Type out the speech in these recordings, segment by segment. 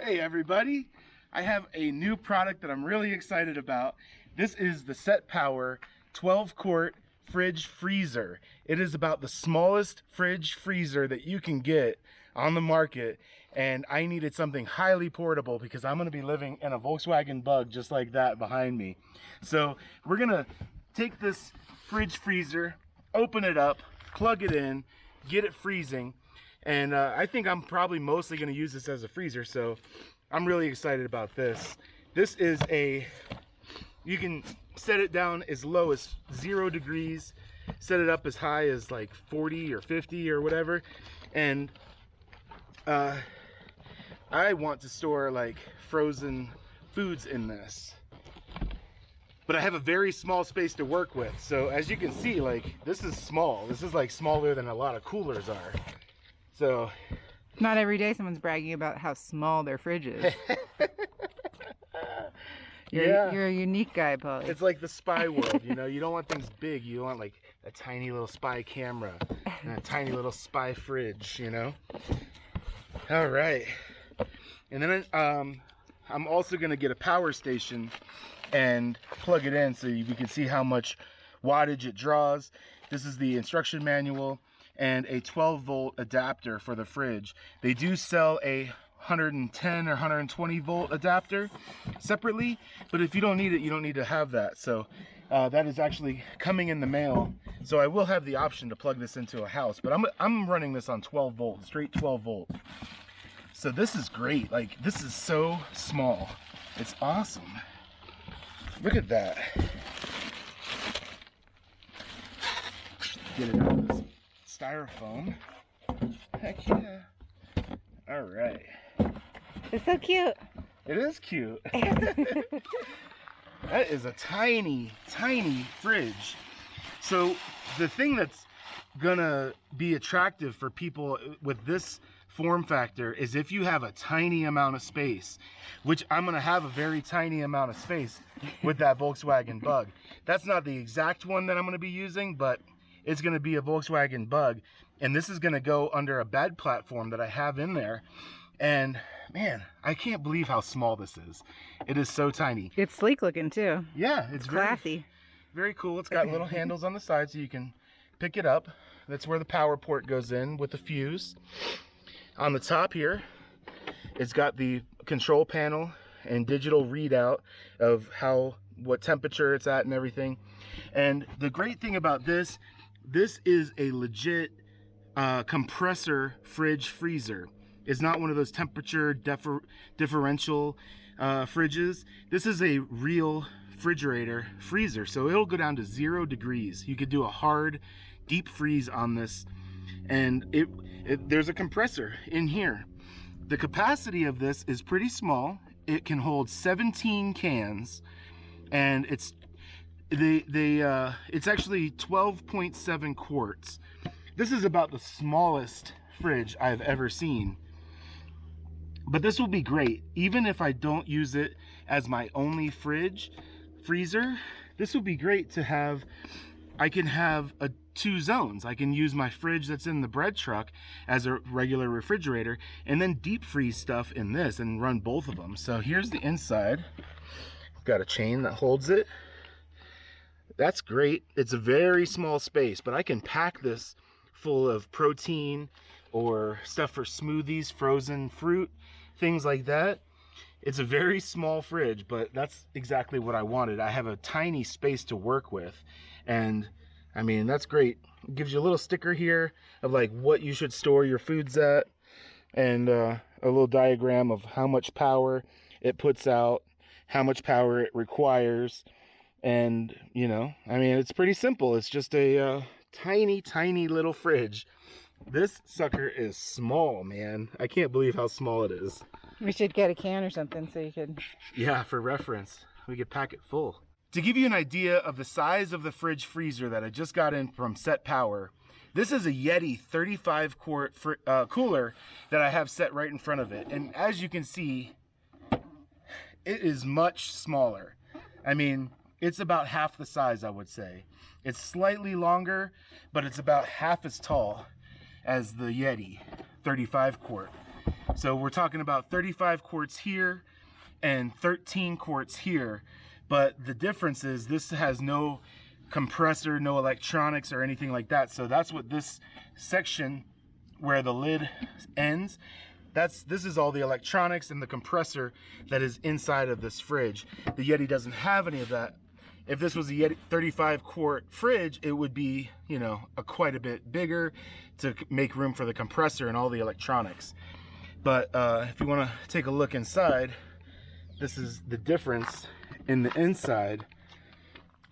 Hey everybody, I have a new product that I'm really excited about. This is the Setpower 12-quart fridge freezer. It is about the smallest fridge freezer that you can get on the market, and I needed something highly portable because I'm going to be living in a Volkswagen Bug just like that behind me. So we're going to take this fridge freezer, open it up, plug it in, get it freezing, and I think I'm probably mostly going to use this as a freezer, so I'm really excited about this. This is you can set it down as low as 0 degrees, set it up as high as like 40 or 50 or whatever, and I want to store like frozen foods in this. But I have a very small space to work with, so as you can see, like, this is small. This is like smaller than a lot of coolers are. So not every day someone's bragging about how small their fridge is. You're a unique guy, Paulie. It's like the spy world, you know? You don't want things big. You want like a tiny little spy camera and a tiny little spy fridge, you know? All right. And then I'm also going to get a power station and plug it in so you can see how much wattage it draws. This is the instruction manual and a 12-volt adapter for the fridge. They do sell a 110 or 120 volt adapter separately, but if you don't need it, you don't need to have that. So that is actually coming in the mail. So I will have the option to plug this into a house, but I'm running this on 12 volt, straight 12 volt. So this is great. Like, this is so small. It's awesome. Look at that. Get it out of this styrofoam. Heck yeah. All right. It's so cute. It is cute. That is a tiny, tiny fridge. So the thing that's gonna be attractive for people with this form factor is if you have a tiny amount of space, which I'm gonna have a very tiny amount of space with that Volkswagen Bug. That's not the exact one that I'm gonna be using, but it's gonna be a Volkswagen Bug, and this is gonna go under a bed platform that I have in there. And man, I can't believe how small this is. It is so tiny. It's sleek looking too. Yeah, it's classy. Very cool. It's got little handles on the side so you can pick it up. That's where the power port goes in with the fuse. On the top here, it's got the control panel and digital readout of what temperature it's at and everything. And the great thing about this is a legit compressor fridge freezer. It's not one of those temperature differential fridges. This is a real refrigerator freezer, so it'll go down to 0 degrees. You could do a hard deep freeze on this, and there's a compressor in here. The capacity of this is pretty small. It can hold 17 cans, and it's actually 12.7 quarts. This is about the smallest fridge I've ever seen. But this will be great. Even if I don't use it as my only freezer, this will be great to have. I can have 2 zones. I can use my fridge that's in the bread truck as a regular refrigerator, and then deep freeze stuff in this and run both of them. So here's the inside. Got a chain that holds it. That's great. It's a very small space, but I can pack this full of protein or stuff for smoothies, frozen fruit, things like that. It's a very small fridge, but that's exactly what I wanted. I have a tiny space to work with, and I mean, that's great. It gives you a little sticker here of like what you should store your foods at, and a little diagram of how much power it puts out, how much power it requires, and you know, I mean, it's pretty simple. It's just a tiny, tiny little fridge. This sucker is small, man. I can't believe how small it is. We should get a can or something so you could... Yeah, for reference. We could pack it full. To give you an idea of the size of the fridge freezer that I just got in from Setpower, this is a Yeti 35 quart cooler that I have set right in front of it. And as you can see, it is much smaller. I mean, it's about half the size, I would say. It's slightly longer, but it's about half as tall as the Yeti 35 quart. So we're talking about 35 quarts here and 13 quarts here. But the difference is this has no compressor, no electronics or anything like that. So that's what this section where the lid ends, this is all the electronics and the compressor that is inside of this fridge. The Yeti doesn't have any of that. If this was a Yeti 35 quart fridge, it would be, you know, quite a bit bigger to make room for the compressor and all the electronics. But if you want to take a look inside, this is the difference in the inside.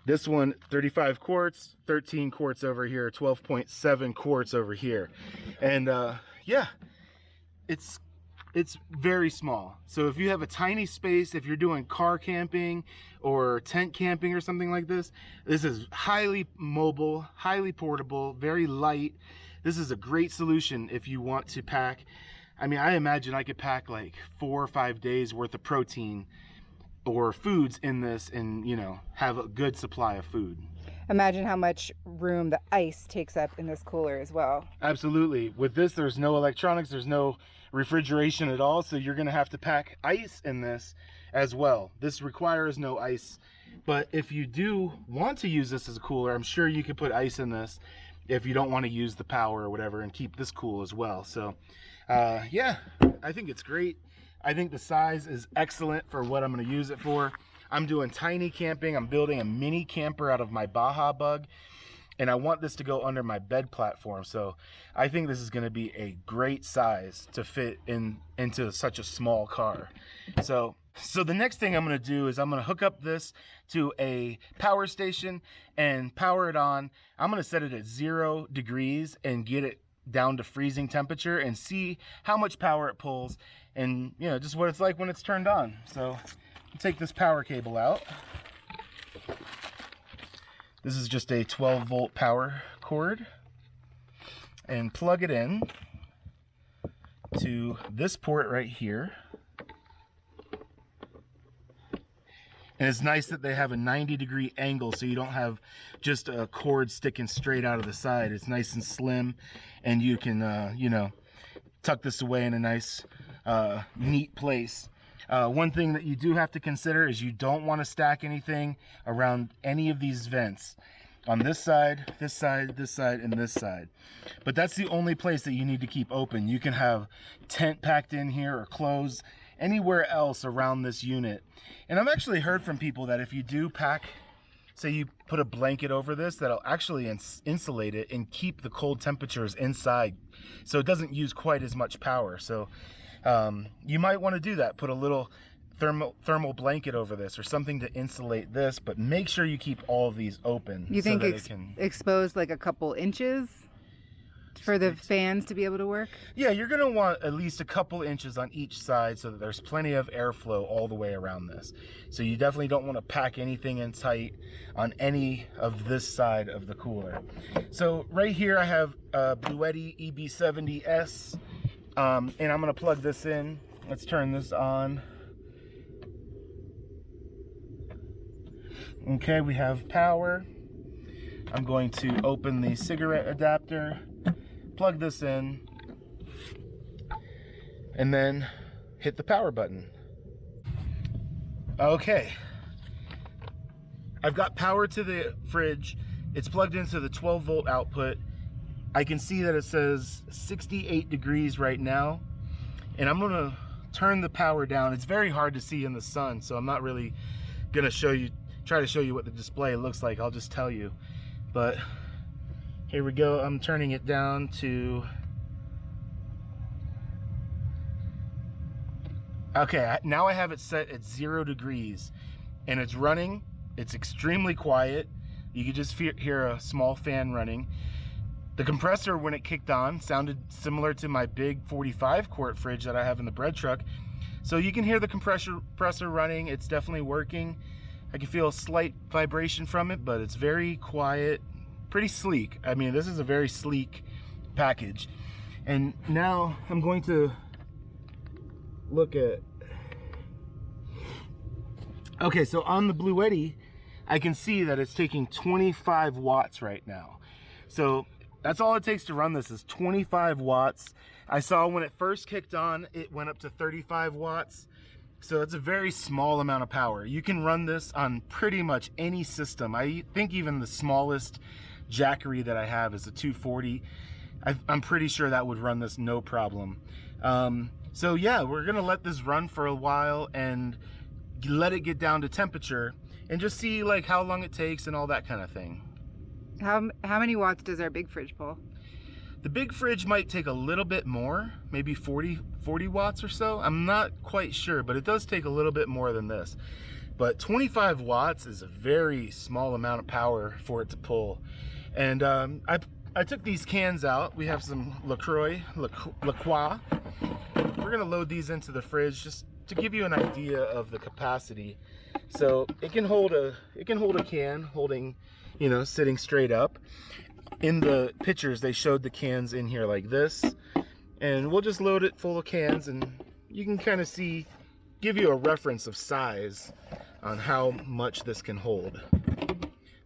This one, 35 quarts, 13 quarts over here, 12.7 quarts over here. And yeah, it's very small. So if you have a tiny space, if you're doing car camping or tent camping or something like this is highly mobile, highly portable, very light. This is a great solution if you want to pack. I mean, I imagine I could pack like 4 or 5 days worth of protein or foods in this and, you know, have a good supply of food. Imagine how much room the ice takes up in this cooler as well. Absolutely. With this, there's no electronics, there's no refrigeration at all, so you're going to have to pack ice in this as well. This requires no ice, but if you do want to use this as a cooler, I'm sure you could put ice in this if you don't want to use the power or whatever and keep this cool as well. So yeah, I think it's great. I think the size is excellent for what I'm going to use it for. I'm doing tiny camping. I'm building a mini camper out of my Baja Bug, and I want this to go under my bed platform. So I think this is going to be a great size to fit into such a small car. So the next thing I'm going to do is I'm going to hook up this to a power station and power it on. I'm going to set it at 0 degrees and get it down to freezing temperature and see how much power it pulls and, you know, just what it's like when it's turned on. So I'll take this power cable out. This is just a 12-volt power cord, and plug it in to this port right here. And it's nice that they have a 90-degree angle, so you don't have just a cord sticking straight out of the side. It's nice and slim, and you can, you know, tuck this away in a nice, neat place. One thing that you do have to consider is you don't want to stack anything around any of these vents. On this side, this side, this side, and this side. But that's the only place that you need to keep open. You can have tent packed in here or clothes anywhere else around this unit. And I've actually heard from people that if you do pack, say you put a blanket over this, that'll actually insulate it and keep the cold temperatures inside, so it doesn't use quite as much power. So you might want to do that. Put a little thermal blanket over this or something to insulate this, but make sure you keep all of these open. You think exposed like a couple inches for the fans to be able to work? Yeah, you're going to want at least a couple inches on each side so that there's plenty of airflow all the way around this. So you definitely don't want to pack anything in tight on any of this side of the cooler. So right here I have a Bluetti EB70S, and I'm going to plug this in. Let's turn this on. Okay, we have power. I'm going to open the cigarette adapter, plug this in, and then hit the power button. Okay, I've got power to the fridge. It's plugged into the 12-volt output. I can see that it says 68 degrees right now, and I'm gonna turn the power down. It's very hard to see in the sun, so I'm not really gonna try to show you what the display looks like. I'll just tell you. But here we go. I'm turning it down to, okay, now I have it set at 0 degrees and it's running. It's extremely quiet. You can just hear a small fan running. The compressor, when it kicked on, sounded similar to my big 45 quart fridge that I have in the bread truck. So you can hear the compressor running. It's definitely working. I can feel a slight vibration from it, but it's very quiet, pretty sleek. I mean, this is a very sleek package. And now I'm going to look at, okay, so on the Bluetti, I can see that it's taking 25 watts right now. So that's all it takes to run this is 25 watts. I saw when it first kicked on, it went up to 35 watts. So it's a very small amount of power. You can run this on pretty much any system. I think even the smallest Jackery that I have is a 240. I'm pretty sure that would run this no problem. So yeah, we're gonna let this run for a while and let it get down to temperature and just see like how long it takes and all that kind of thing. How many watts does our big fridge pull? The big fridge might take a little bit more, maybe 40 watts or so. I'm not quite sure, but it does take a little bit more than this. But 25 watts is a very small amount of power for it to pull. And I took these cans out. We have some LaCroix. We're gonna load these into the fridge just to give you an idea of the capacity. So it can hold a can holding, you know, sitting straight up. In the pictures, they showed the cans in here like this, and we'll just load it full of cans, and you can kind of see, give you a reference of size on how much this can hold.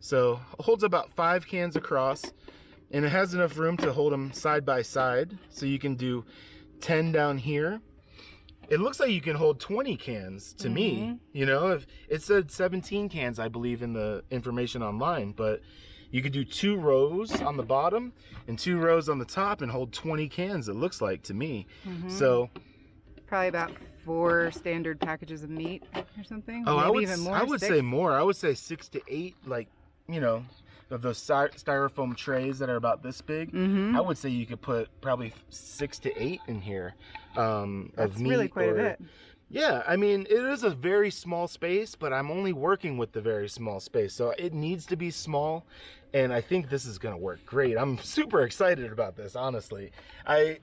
So it holds about 5 cans across, and it has enough room to hold them side by side, so you can do 10 down here. It looks like you can hold 20 cans to me. You know, if it said 17 cans, I believe, in the information online, but you could do 2 rows on the bottom and 2 rows on the top and hold 20 cans, it looks like to me. So probably about 4 standard packages of meat or something. Oh, maybe even more. I would say more. I would say 6 to 8, like, you know, of those styrofoam trays that are about this big. I would say you could put probably 6 to 8 in here That's of meat. really quite a bit. Yeah, I mean, it is a very small space, but I'm only working with the very small space, so it needs to be small, and I think this is gonna work great. I'm super excited about this, honestly. I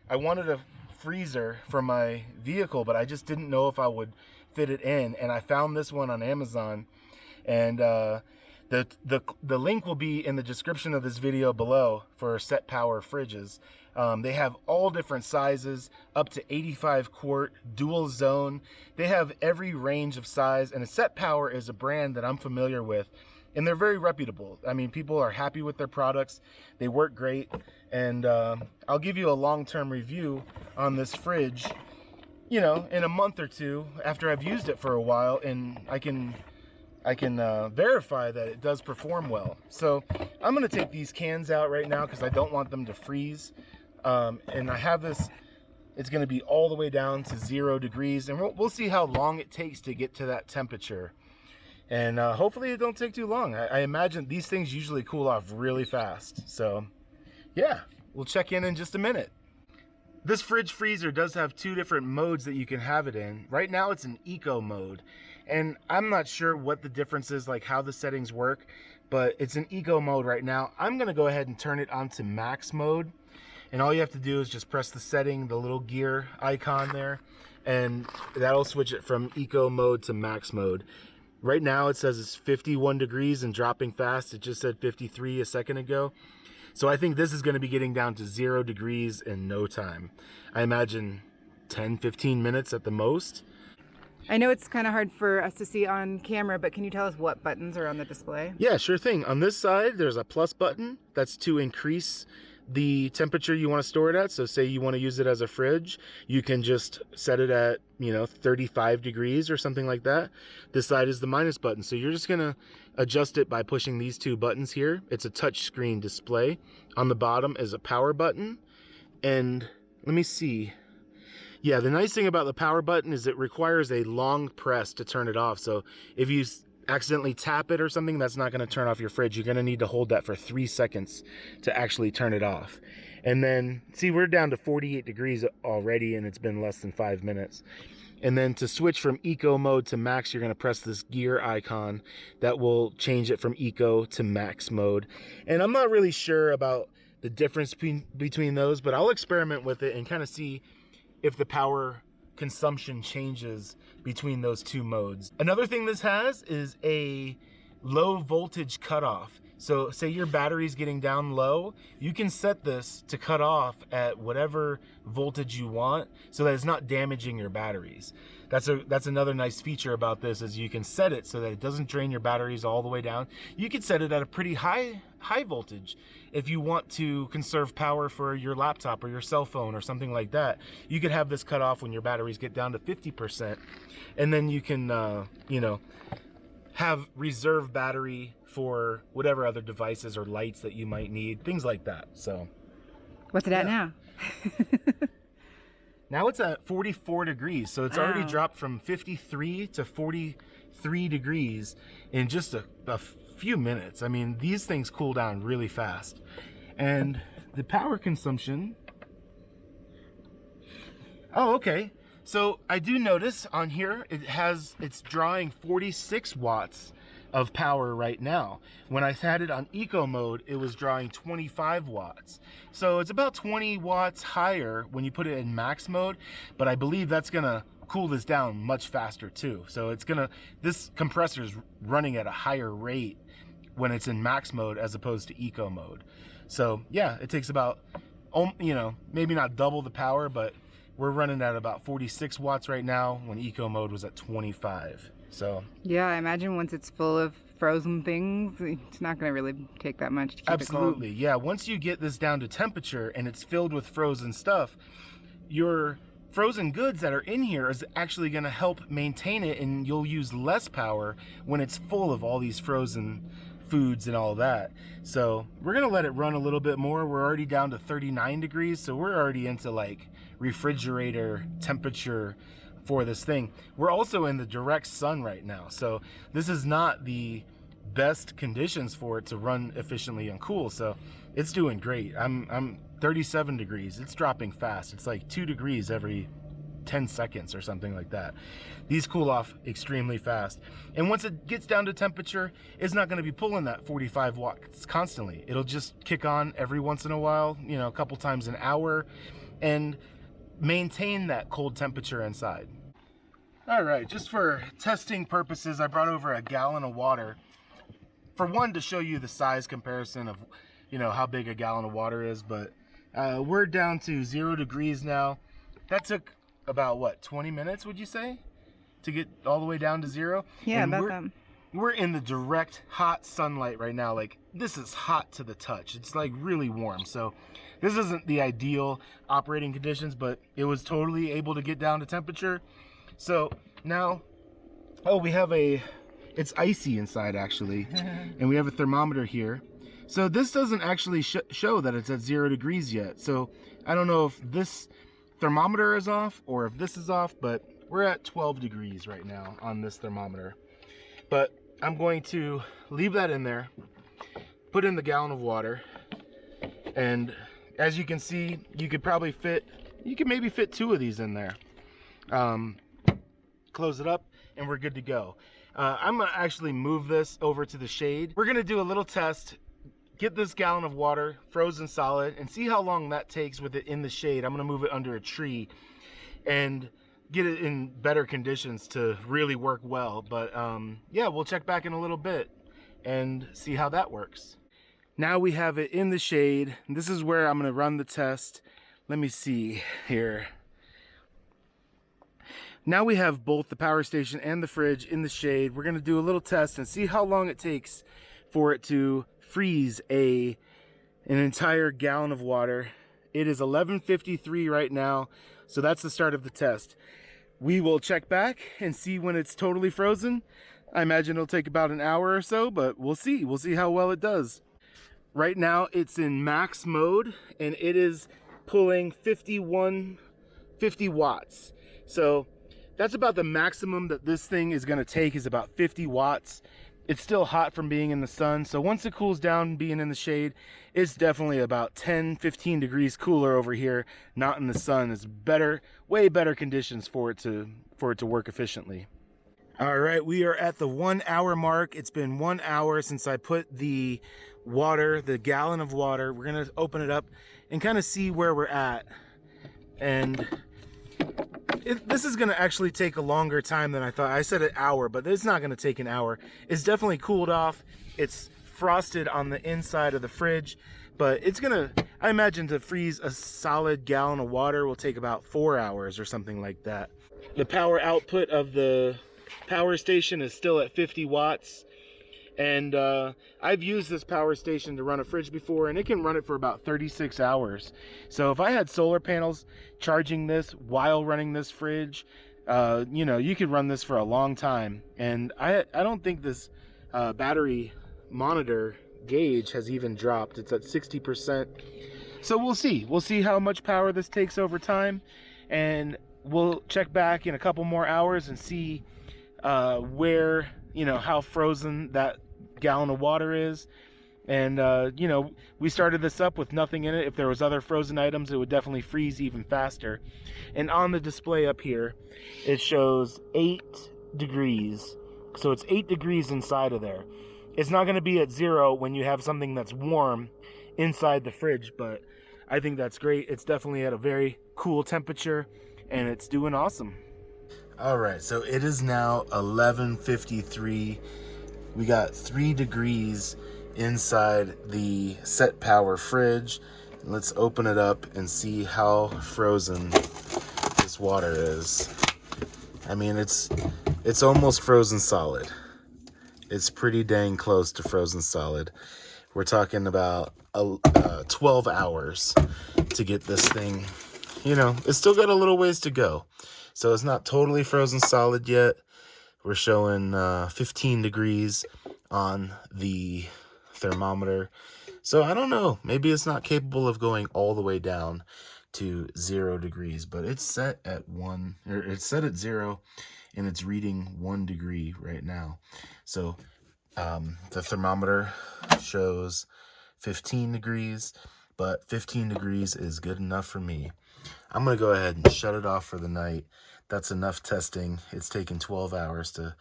wanted a freezer for my vehicle, but I just didn't know if I would fit it in, and I found this one on Amazon, and the link will be in the description of this video below for Setpower fridges. They have all different sizes, up to 85 quart, dual zone. They have every range of size, and Setpower is a brand that I'm familiar with, and they're very reputable. I mean, people are happy with their products. They work great, and I'll give you a long-term review on this fridge, you know, in a month or two after I've used it for a while, and I can verify that it does perform well. So I'm gonna take these cans out right now because I don't want them to freeze. And I have this, it's gonna be all the way down to 0 degrees, and we'll see how long it takes to get to that temperature. And hopefully it don't take too long. I imagine these things usually cool off really fast. So yeah, we'll check in just a minute. This fridge freezer does have 2 different modes that you can have it in. Right now it's in eco mode, and I'm not sure what the difference is, like how the settings work, but it's in eco mode right now. I'm gonna go ahead and turn it on to max mode, and all you have to do is just press the setting, the little gear icon there, and that'll switch it from eco mode to max mode. Right now it says it's 51 degrees and dropping fast. It just said 53 a second ago. So I think this is going to be getting down to 0 degrees in no time. I imagine 10-15 minutes at the most. I know it's kind of hard for us to see on camera, but can you tell us what buttons are on the display? Yeah, sure thing. On this side, there's a plus button. That's to increase the temperature you want to store it at. So say you want to use it as a fridge, you can just set it at, you know, 35 degrees or something like that. This side is the minus button. So you're just going to adjust it by pushing these 2 buttons here. It's a touch screen display. On the bottom is a power button. And let me see. Yeah, the nice thing about the power button is it requires a long press to turn it off. So if you accidentally tap it or something, that's not going to turn off your fridge. You're going to need to hold that for 3 seconds to actually turn it off. And then, see, we're down to 48 degrees already, and it's been less than 5 minutes. And then to switch from eco mode to max, you're going to press this gear icon that will change it from eco to max mode. And I'm not really sure about the difference between those, but I'll experiment with it and kind of see if the power consumption changes between those 2 modes. Another thing this has is a low voltage cutoff. So say your battery's getting down low, you can set this to cut off at whatever voltage you want so that it's not damaging your batteries. That's another nice feature about this, is you can set it so that it doesn't drain your batteries all the way down. You can set it at a pretty high voltage if you want to conserve power for your laptop or your cell phone or something like that. You could have this cut off when your batteries get down to 50%, and then you can you know, have reserve battery for whatever other devices or lights that you might need, things like that. So what's it at now? Now it's at 44 degrees, so it's already dropped from 53 to 43 degrees in just a few minutes. I mean, these things cool down really fast. And the power consumption, oh, okay. So I do notice on here, it's drawing 46 watts of power right now. When I had it on eco mode, it was drawing 25 watts. So it's about 20 watts higher when you put it in max mode, but I believe that's gonna cool this down much faster too. So this compressor's running at a higher rate when it's in max mode as opposed to eco mode. So yeah, it takes about, you know, maybe not double the power, but we're running at about 46 watts right now when eco mode was at 25. So yeah, I imagine once it's full of frozen things, it's not going to really take that much to keep absolutely, it cold. Yeah. Once you get this down to temperature and it's filled with frozen stuff, your frozen goods that are in here is actually going to help maintain it, and you'll use less power when it's full of all these frozen foods and all that. So we're going to let it run a little bit more. We're already down to 39 degrees, so we're already into like refrigerator temperature for this thing. We're also in the direct sun right now, so this is not the best conditions for it to run efficiently and cool. So it's doing great. I'm 37 degrees. It's dropping fast. It's like 2 degrees every 10 seconds or something like that. These cool off extremely fast, and once it gets down to temperature, it's not going to be pulling that 45 watts constantly. It'll just kick on every once in a while, you know, a couple times an hour, and maintain that cold temperature inside. All right, just for testing purposes, I brought over a gallon of water. For one, to show you the size comparison of, you know, how big a gallon of water is, but we're down to 0 degrees now. That took about, what, 20 minutes, would you say, to get all the way down to 0? Yeah, and about that. We're in the direct hot sunlight right now. Like, this is hot to the touch. It's like really warm. So this isn't the ideal operating conditions, but it was totally able to get down to temperature. So now, oh, we have it's icy inside actually, and we have a thermometer here. So this doesn't actually show that it's at 0 degrees yet. So I don't know if this thermometer is off or if this is off, but we're at 12 degrees right now on this thermometer. But I'm going to leave that in there, put in the gallon of water, and as you can see, you could maybe fit 2 of these in there. Close it up, and we're good to go. I'm gonna actually move this over to the shade. We're gonna do a little test, get this gallon of water frozen solid, and see how long that takes with it in the shade. I'm gonna move it under a tree and get it in better conditions to really work well. But yeah, we'll check back in a little bit and see how that works. Now we have it in the shade. This is where I'm gonna run the test. Let me see here. Now we have both the power station and the fridge in the shade. We're gonna do a little test and see how long it takes for it to freeze an entire gallon of water. It is 11:53 right now, so that's the start of the test. We will check back and see when it's totally frozen. I imagine it'll take about an hour or so, but we'll see. We'll see how well it does. Right now it's in max mode, and it is pulling 50 watts. So that's about the maximum that this thing is going to take, is about 50 watts. It's still hot from being in the sun, so once it cools down being in the shade, it's definitely about 10-15 degrees cooler over here, not in the sun. It's better, way better conditions for it to work efficiently. All right, we are at the 1 hour mark. It's been 1 hour since I put the water, the gallon of water. We're gonna open it up and kind of see where we're at. And This is going to actually take a longer time than I thought. I said an hour, but it's not going to take an hour. It's definitely cooled off. It's frosted on the inside of the fridge, but it's going to, I imagine, to freeze a solid gallon of water will take about 4 hours or something like that. The power output of the power station is still at 50 watts. And I've used this power station to run a fridge before, and it can run it for about 36 hours. So if I had solar panels charging this while running this fridge, you know, you could run this for a long time. And I don't think this battery monitor gauge has even dropped. It's at 60%. So we'll see. We'll see how much power this takes over time, and we'll check back in a couple more hours and see where, you know, how frozen that gallon of water is. And you know, we started this up with nothing in it. If there was other frozen items, it would definitely freeze even faster. And on the display up here, it shows 8 degrees. So it's 8 degrees inside of there. It's not going to be at 0 when you have something that's warm inside the fridge, but I think that's great. It's definitely at a very cool temperature, and it's doing awesome. All right, so it is now 11:53. We got 3 degrees inside the Setpower fridge. Let's open it up and see how frozen this water is. I mean, it's almost frozen solid. It's pretty dang close to frozen solid. We're talking about 12 hours to get this thing. You know, it's still got a little ways to go. So it's not totally frozen solid yet. We're showing 15 degrees on the thermometer. So I don't know. Maybe it's not capable of going all the way down to 0 degrees, but it's set at 0, and it's reading 1 degree right now. So the thermometer shows 15 degrees, but 15 degrees is good enough for me. I'm going to go ahead and shut it off for the night. That's enough testing. It's taken 12 hours to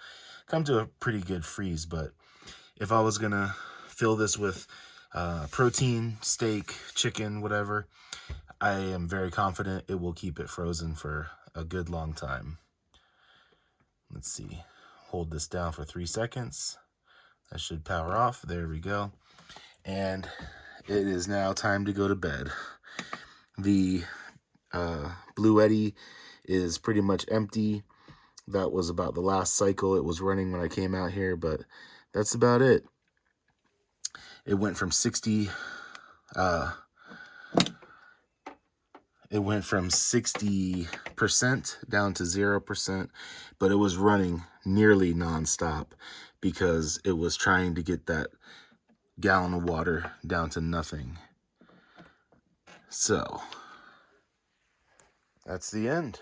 come to a pretty good freeze, but if I was going to fill this with protein, steak, chicken, whatever, I am very confident it will keep it frozen for a good long time. Let's see. Hold this down for 3 seconds. That should power off. There we go. And it is now time to go to bed. The Blue Eddy is pretty much empty. That was about the last cycle it was running when I came out here, but that's about it. It went from 60% down to 0%, but it was running nearly nonstop because it was trying to get that gallon of water down to nothing. So that's the end.